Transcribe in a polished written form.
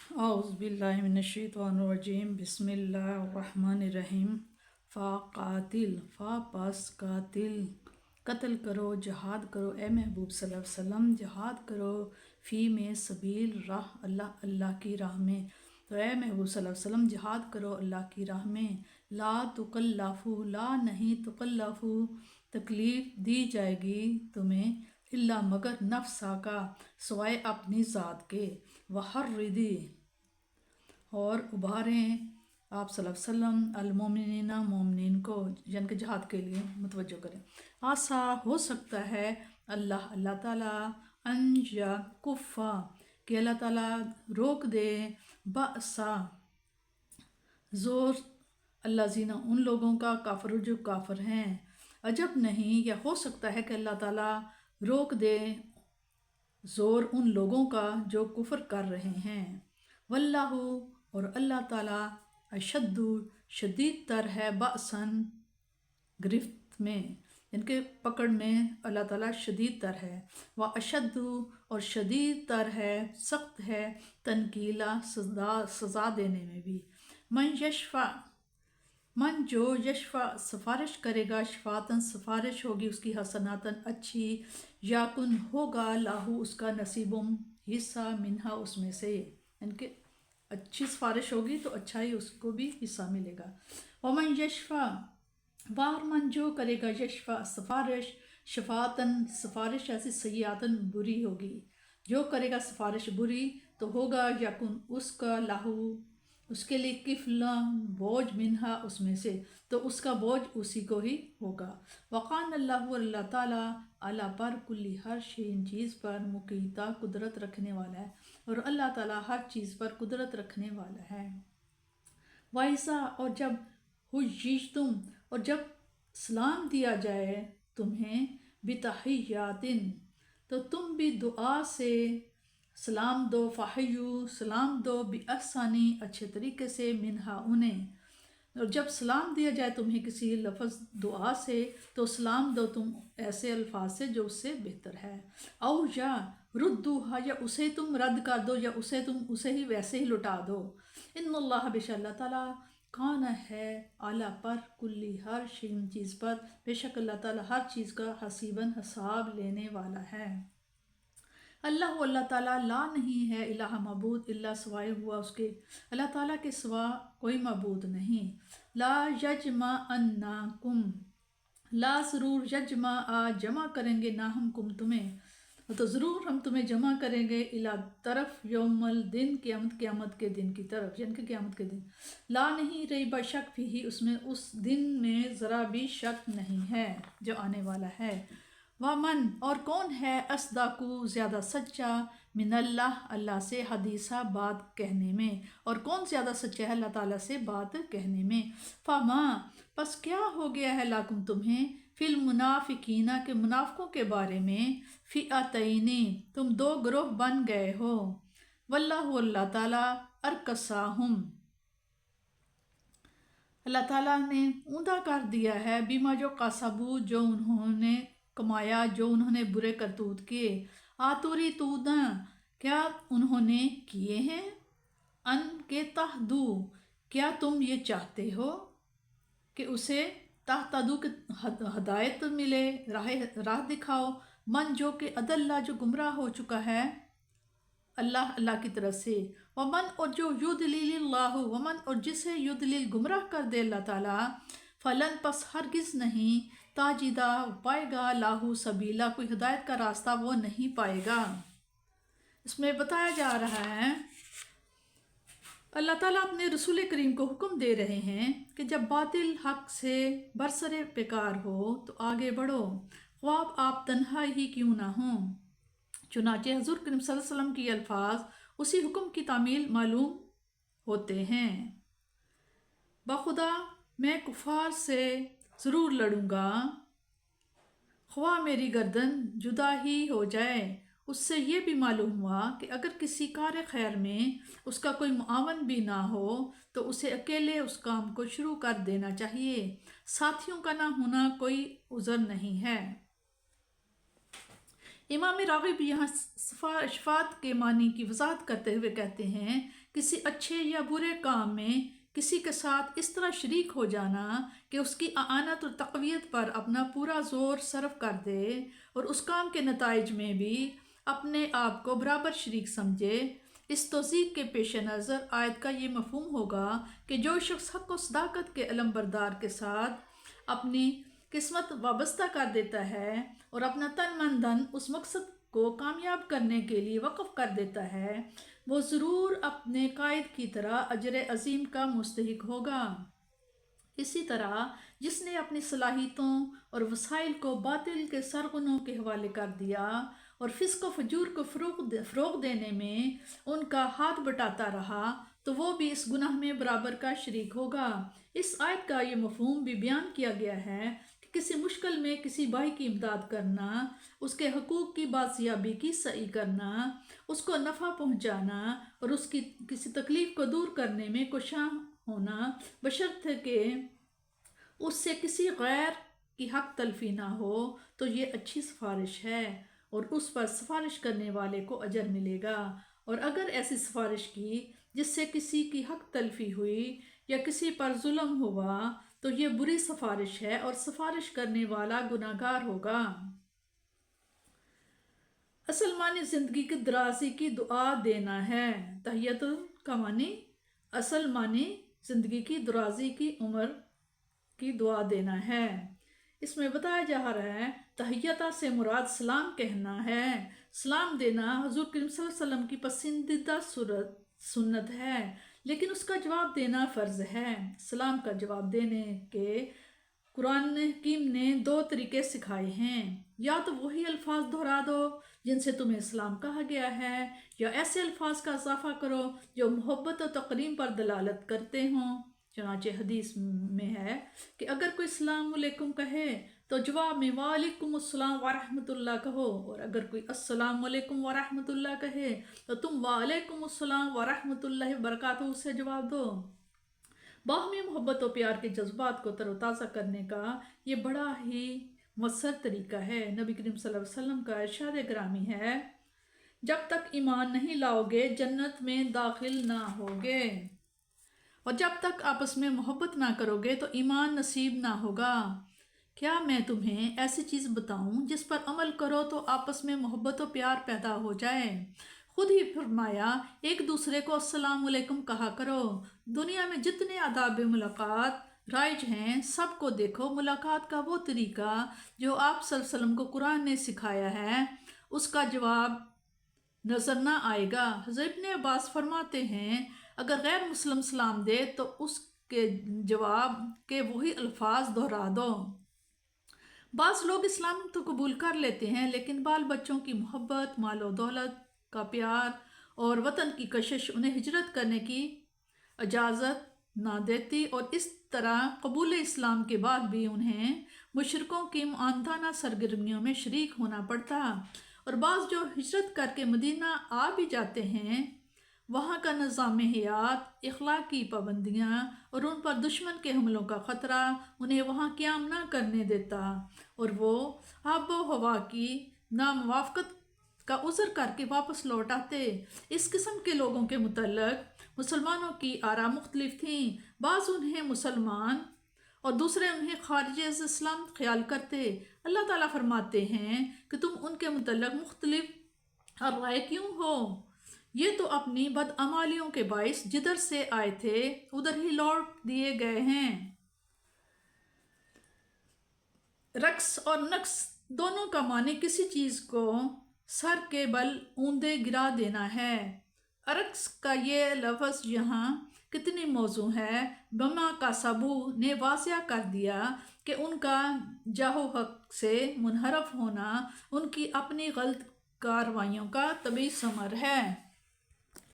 औज़ुबिल्लाहिमिनश्शैतानिर्रजीम बिस्मिल्लाहिर्रहमानिर्रहीम। फ़ा कातिल, फ़ा पस कातिल, कत्ल करो, जहाद करो। ए महबूब सल्लल्लाहु अलैहि वसल्लम, जहाद करो फ़ी में सबील, राह अल्लाह की राह में। तो ए महबूब सल्लल्लाहु अलैहि वसल्लम, जहाद करो अल्लाह की राह में। ला तुकल्लफ़ु, ला नहीं, तुकल्लफ़ु तकलीफ़ दी जाएगी तुम्हें, इल्ला मगर नफ्सा का, सिवाय अपनी ज़ात के। वहर्रिदी, और उभारें आप सल्लल्लाहु अलैहि वसल्लम अल-मोमिनीना, मोमिनीन को, यानी कि जहाद के लिए मुतवज्जो करें। आसा, हो सकता है, अल्लाह ताला अंजा कुफ़ा, कि अल्लाह ताला रोक दे, बसा ज़ोर, अल्लाज़ीना उन लोगों का, काफ़िर जो काफ़िर हैं। अजब नहीं, या हो सकता है कि अल्लाह ताला रोक दे ज़ोर उन लोगों का जो कुफ्र कर रहे हैं। वल्लाहु, और अल्लाह ताला अशद्दु, शदीद तर है, बअसन गिरफ्त में, इनके पकड़ में अल्लाह ताला शदीद तर है। व अशद्दु, और शदीद तर है, सख्त है, तनकीला, सज़ा देने में भी। मन यशफ़ा, मन जो, यशफ़ा सिफारिश करेगा, शफ़ातन सिफारिश होगी उसकी, हसनातन अच्छी, याकुन होगा, लाहू उसका, नसीबुम हिस्सा, मिन्हा उसमें से, इनके अच्छी सिफारिश होगी तो अच्छा ही उसको भी हिस्सा मिलेगा। वमन यशफ़ा, वार मन जो करेगा, यशफ़ा सिफारिश, शफ़ातन सिफारिश ऐसी, सय्यातन बुरी होगी, जो करेगा सिफारिश बुरी तो होगा, यकुन उसका, लाहू उसके लिए, किफ़ला बोझ, मिन्हा उसमें से, तो उसका बोझ उसी को ही होगा। वक़ान अल्लाहु, अल्लाह ताला, अला पर कुल्ली हर शैइन चीज़ पर, मुक़ीता कुदरत रखने वाला है, और अल्लाह ताला हर चीज़ पर कुदरत रखने वाला है। वाइसा, और जब हुय्यितुम, और जब सलाम दिया जाए तुम्हें, बितहियातिन, तो तुम भी दुआ से सलाम दो, फ़हय्यु सलाम दो, बिअहसनी अच्छे तरीके से, मिन्हा उन्हें। और जब सलाम दिया जाए तुम्हें किसी लफ्ज़ दुआ से, तो सलाम दो तुम ऐसे अल्फाज से जो उससे बेहतर है। औ या रुद्दूहा, या उसे तुम रद्द कर दो, या उसे तुम उसे ही वैसे ही लुटा दो। इन्नल्लाह, बेशक अल्लाह ताला, काना है, आला पर, कुल्ली हर शैइन चीज़ पर, बेशक अल्लाह ताला हर चीज़ का, हसीबन हिसाब लेने वाला है। अल्लाह ताला, ला नहीं है, इलाहा मबूद, इल्ला सिवाय हुआ उसके, अल्लाह ताला के सिवा कोई मबूद नहीं। ला यजमा अन्नाकुम, ला ज़रूर, यजमा जमा करेंगे, ना हम कुम तुम्हें, तो ज़रूर हम तुम्हें जमा करेंगे, इला तरफ, यौमल दिन, क़यामत के दिन की तरफ, यानी कि क़यामत के दिन। ला नहीं रही, बशक भी उसमें, उस दिन में ज़रा भी शक नहीं है जो आने वाला है। वमन, और कौन है, अस्दाकु ज़्यादा सच्चा, मिनल्लाह अल्लाह से, हदीसा बात कहने में, और कौन ज़्यादा सच्चा है अल्लाह ताला से बात कहने में। फ़मा, बस क्या हो गया है, लाकुम तुम्हें, फिल मुनाफिकीना के मुनाफिकों के बारे में, फ़िअतैनी तुम दो ग्रोह बन गए हो। वल्लाहु, अल्लाह ताला, अरकसाहुम अल्लाह ताला ने ऊंधा कर दिया है, बीमा जो कासबू जो उन्होंने कमाया, जो उन्होंने बुरे करतूत किए। आतुरी तूदा, क्या उन्होंने किए हैं, अन के तहदू, क्या तुम ये चाहते हो कि उसे तहतदू के हदायत मिले, राह दिखाओ। मन जो कि अदल्ला जो गुमराह हो चुका है, अल्लाह की तरफ से। वमन, और जो युदलिल्लाहु, वमन और जिसे युदलिल गुमराह कर दे अल्लाह ताला, फलन पस हरगिज़ नहीं, ताजिदा पाएगा, लाहू सबीला कोई हिदायत का रास्ता वो नहीं पाएगा। इसमें बताया जा रहा है, अल्लाह ताला अपने रसूल करीम को हुक्म दे रहे हैं कि जब बातिल हक से बरसरे बेकार हो तो आगे बढ़ो, ख्वाब आप तन्हा ही क्यों ना हों। चुनाचे हज़ूर करीम सल्लल्लाहु अलैहि वसल्लम की अल्फाज उसी हुक्म की तामील मालूम होते हैं। बखुदा मैं कुफार से ज़रूर लड़ूंगा, ख्वाह मेरी गर्दन जुदा ही हो जाए। उससे ये भी मालूम हुआ कि अगर किसी कार खैर में उसका कोई मुआवन भी ना हो तो उसे अकेले उस काम को शुरू कर देना चाहिए, साथियों का ना होना कोई उज़र नहीं है। इमाम राग़िब यहाँ शफ़ात के मानी की वज़ाहत करते हुए कहते हैं کسی اچھے یا برے کام میں کسی کے ساتھ اس طرح شریک ہو جانا کہ اس کی اعانت اور تقویت پر اپنا پورا زور صرف کر دے اور اس کام کے نتائج میں بھی اپنے آپ کو برابر شریک سمجھے، اس توثیق کے پیش نظر آیت کا یہ مفہوم ہوگا کہ جو شخص حق و صداقت کے علمبردار کے ساتھ اپنی قسمت وابستہ کر دیتا ہے اور اپنا تن من دھن اس مقصد کو کامیاب کرنے کے لیے وقف کر دیتا ہے، وہ ضرور اپنے قائد کی طرح اجر عظیم کا مستحق ہوگا۔ اسی طرح جس نے اپنی صلاحیتوں اور وسائل کو باطل کے سرغنوں کے حوالے کر دیا اور فسق و فجور کو فروغ دینے میں ان کا ہاتھ بٹاتا رہا تو وہ بھی اس گناہ میں برابر کا شریک ہوگا۔ اس آیت کا یہ مفہوم بھی بیان کیا گیا ہے کہ کسی مشکل میں کسی بھائی کی امداد کرنا، اس کے حقوق کی بازیابی کی سعی کرنا، اس کو نفع پہنچانا اور اس کی کسی تکلیف کو دور کرنے میں کوشاں ہونا، بشرط کہ اس سے کسی غیر کی حق تلفی نہ ہو، تو یہ اچھی سفارش ہے اور اس پر سفارش کرنے والے کو اجر ملے گا، اور اگر ایسی سفارش کی جس سے کسی کی حق تلفی ہوئی یا کسی پر ظلم ہوا تو یہ بری سفارش ہے اور سفارش کرنے والا گناہگار ہوگا۔ اصل معنی زندگی کی درازی کی دعا دینا ہے۔ تحیت کا معنی اصل معنی زندگی کی درازی کی عمر کی دعا دینا ہے۔ اس میں بتایا جا رہا ہے تحیتہ سے مراد سلام کہنا ہے۔ سلام دینا حضور کریم صلی اللہ علیہ وسلم کی پسندیدہ سنت ہے، لیکن اس کا جواب دینا فرض ہے۔ سلام کا جواب دینے کے قرآن حکیم نے 2 طریقے سکھائے ہیں، یا تو وہی الفاظ دہرا دو جن سے تمہیں سلام کہا گیا ہے، یا ایسے الفاظ کا اضافہ کرو جو محبت و تکریم پر دلالت کرتے ہوں۔ چنانچہ حدیث میں ہے کہ اگر کوئی السلام علیکم کہے تو جواب میں وعلیکم السلام ورحمۃ اللہ کہو، اور اگر کوئی السلام علیکم ورحمۃ اللہ کہے تو تم وعلیکم السلام ورحمۃ اللہ وبرکاتہ سے جواب دو۔ باہمی محبت و پیار کے جذبات کو تر و تازہ کرنے کا یہ بڑا ہی مؤثر طریقہ ہے۔ نبی کریم صلی اللہ علیہ وسلم کا ارشاد گرامی ہے، جب تک ایمان نہیں لاؤ گے جنت میں داخل نہ ہوگے، اور جب تک آپس میں محبت نہ کرو گے تو ایمان نصیب نہ ہوگا۔ کیا میں تمہیں ایسی چیز بتاؤں جس پر عمل کرو تو آپس میں محبت و پیار پیدا ہو جائے؟ خود ہی فرمایا ایک دوسرے کو السلام علیکم کہا کرو۔ دنیا میں جتنے آداب ملاقات رائج ہیں سب کو دیکھو۔ ملاقات کا وہ طریقہ جو آپ صلی اللہ علیہ وسلم کو قرآن نے سکھایا ہے اس کا جواب نظر نہ آئے گا۔ حضرت ابن عباس فرماتے ہیں اگر غیر مسلم سلام دے تو اس کے جواب کے وہی الفاظ دہرا دو۔ بعض لوگ اسلام تو قبول کر لیتے ہیں لیکن بال بچوں کی محبت، مال و دولت کا پیار اور وطن کی کشش انہیں ہجرت کرنے کی اجازت نہ دیتی، اور اس طرح قبول اسلام کے بعد بھی انہیں مشرکوں کی معاندانہ سرگرمیوں میں شریک ہونا پڑتا۔ اور بعض جو ہجرت کر کے مدینہ آ بھی جاتے ہیں، وہاں کا نظام حیات، اخلاقی پابندیاں اور ان پر دشمن کے حملوں کا خطرہ انہیں وہاں قیام نہ کرنے دیتا، اور وہ آب و ہوا کی ناموافقت کا عذر کر کے واپس لوٹ آتے۔ اس قسم کے لوگوں کے متعلق مسلمانوں کی آراء مختلف تھیں، بعض انہیں مسلمان اور دوسرے انہیں خارج از اسلام خیال کرتے۔ اللہ تعالیٰ فرماتے ہیں کہ تم ان کے متعلق مختلف رائے کیوں ہو؟ یہ تو اپنی بدعمالیوں کے باعث جدھر سے آئے تھے ادھر ہی لوٹ دیے گئے ہیں۔ رقص اور نقص دونوں کا معنی کسی چیز کو سر کے بل اوندے گرا دینا ہے۔ رقص کا یہ لفظ یہاں کتنی موزوں ہے، بما کا سبو نے واضح کر دیا کہ ان کا جاہ و حق سے منحرف ہونا ان کی اپنی غلط کارروائیوں کا طبعی ثمر ہے۔